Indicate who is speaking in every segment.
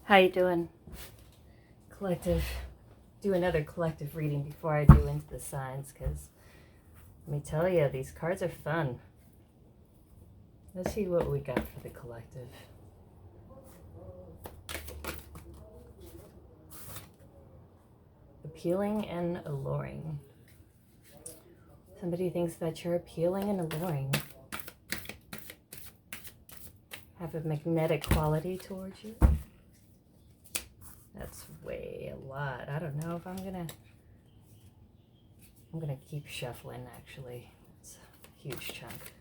Speaker 1: How you doing? Collective. Do another collective reading before I do into the signs, because let me tell you, these cards are fun. Let's see what we got for the collective. Appealing and alluring. Somebody thinks that you're appealing and alluring. Have a magnetic quality towards you. That's way a lot. I don't know if I'm gonna keep shuffling, actually. It's a huge chunk.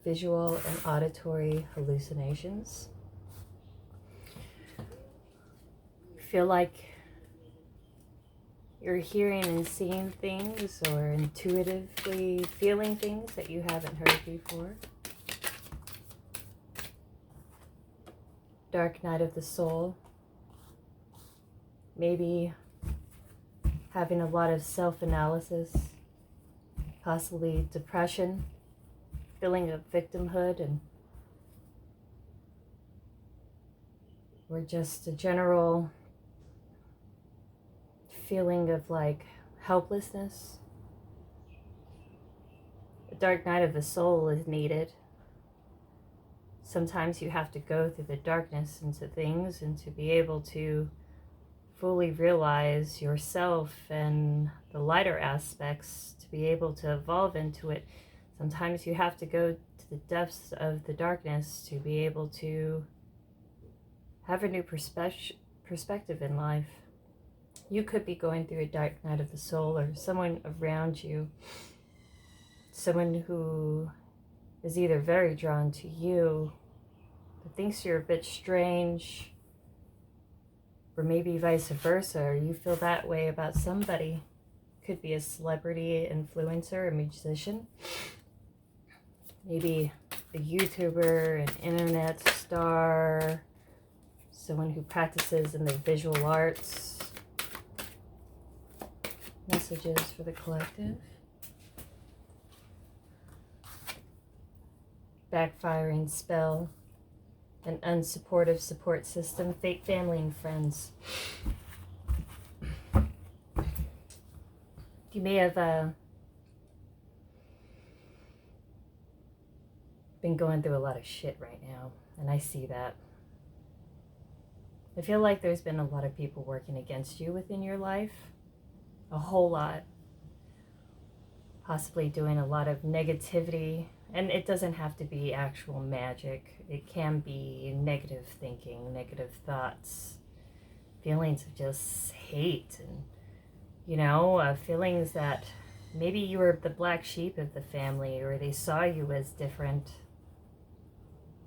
Speaker 1: Visual and auditory hallucinations. Feel like you're hearing and seeing things or intuitively feeling things that you haven't heard before. Dark night of the soul. Maybe having a lot of self-analysis, possibly depression, feeling of victimhood, or just a general feeling of like helplessness. A dark night of the soul is needed. Sometimes you have to go through the darkness into things and to be able to fully realize yourself and the lighter aspects, to be able to evolve into it. Sometimes you have to go to the depths of the darkness to be able to have a new perspective in life. You could be going through a dark night of the soul, or someone around you, someone who is either very drawn to you, but thinks you're a bit strange, or maybe vice versa, or you feel that way about somebody. Could be a celebrity, influencer, a musician, maybe a YouTuber, an internet star, someone who practices in the visual arts. Messages for the collective. Backfiring spell. An unsupportive support system. Fake family and friends. You may have been going through a lot of shit right now, and I see that. I feel like there's been a lot of people working against you within your life. A whole lot. Possibly doing a lot of negativity. And it doesn't have to be actual magic. It can be negative thinking, negative thoughts, feelings of just hate, and, feelings that maybe you were the black sheep of the family, or they saw you as different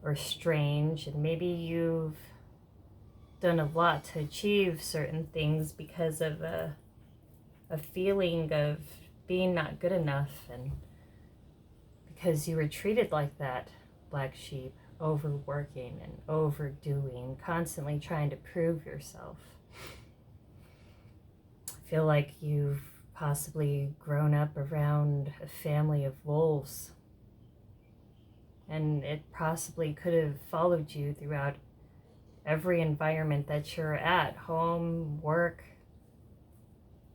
Speaker 1: or strange, and maybe you've done a lot to achieve certain things because of a feeling of being not good enough, and because you were treated like that black sheep, overworking and overdoing, constantly trying to prove yourself. I feel like you've possibly grown up around a family of wolves, and it possibly could have followed you throughout every environment that you're at, home, work.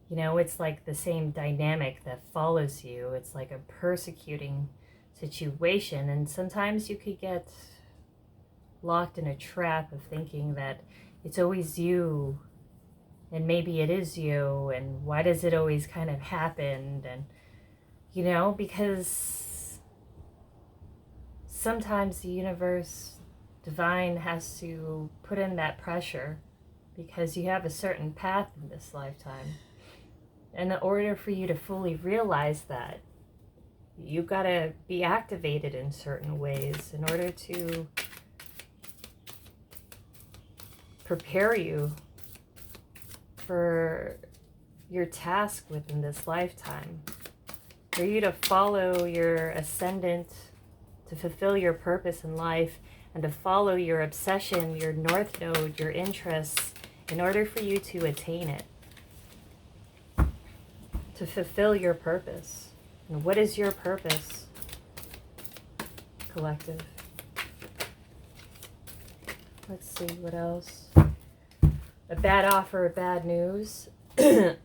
Speaker 1: It's like the same dynamic that follows you. It's like a persecuting situation, and sometimes you could get locked in a trap of thinking that it's always you, and maybe it is you, and why does it always kind of happen? And because sometimes the universe, divine, has to put in that pressure because you have a certain path in this lifetime. And in order for you to fully realize that, you gotta be activated in certain ways in order to prepare you for your task within this lifetime. For you to follow your ascendant, to fulfill your purpose in life, and to follow your obsession, your north node, your interests, in order for you to attain it. To fulfill your purpose. And what is your purpose? collective. Let's see what else. A bad offer, bad news. I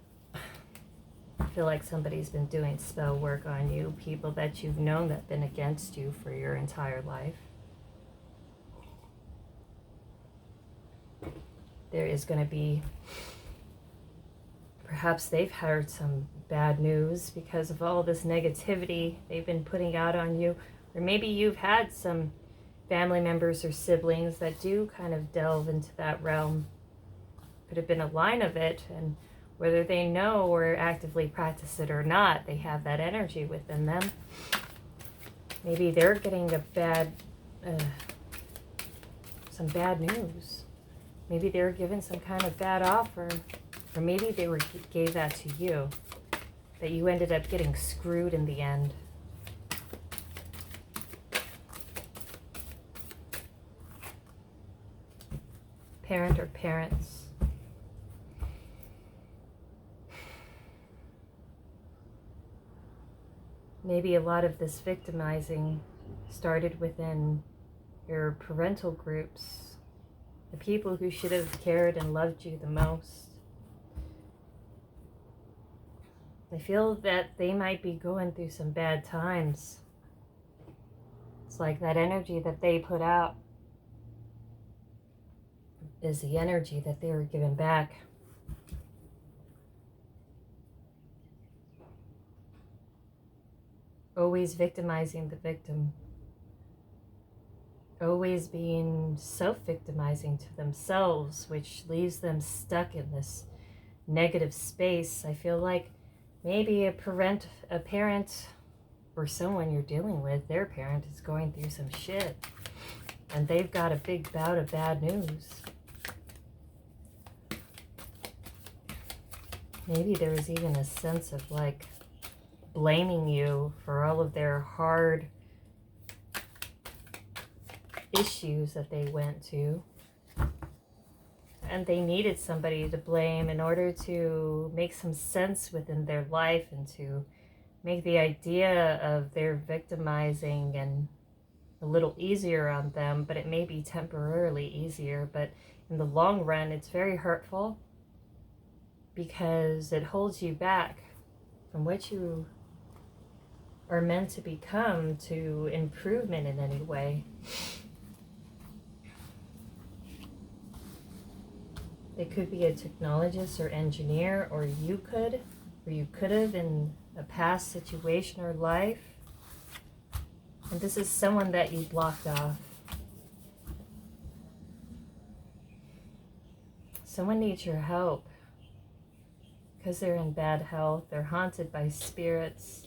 Speaker 1: feel like somebody's been doing spell work on you. People that you've known that have been against you for your entire life. There is going to be, perhaps they've heard some bad news because of all this negativity they've been putting out on you. Or maybe you've had some family members or siblings that do kind of delve into that realm. Could have been a line of it, and whether they know or actively practice it or not, they have that energy within them. Maybe they're getting some bad news. Maybe they were given some kind of bad offer, or maybe they gave that to you, that you ended up getting screwed in the end. Parent or parents. Maybe a lot of this victimizing started within your parental groups. The people who should have cared and loved you the most. I feel that they might be going through some bad times. It's like that energy that they put out is the energy that they were given back. Always victimizing the victim. Always being self-victimizing to themselves, which leaves them stuck in this negative space. I feel like maybe a parent, or someone you're dealing with, their parent is going through some shit, and they've got a big bout of bad news. Maybe there was even a sense of like blaming you for all of their hard issues that they went to, and they needed somebody to blame in order to make some sense within their life and to make the idea of their victimizing and a little easier on them. But it may be temporarily easier, but in the long run it's very hurtful because it holds you back from what you are meant to become, to improvement in any way. It could be a technologist or engineer, or you could have in a past situation or life. And this is someone that you blocked off. Someone needs your help because they're in bad health. They're haunted by spirits.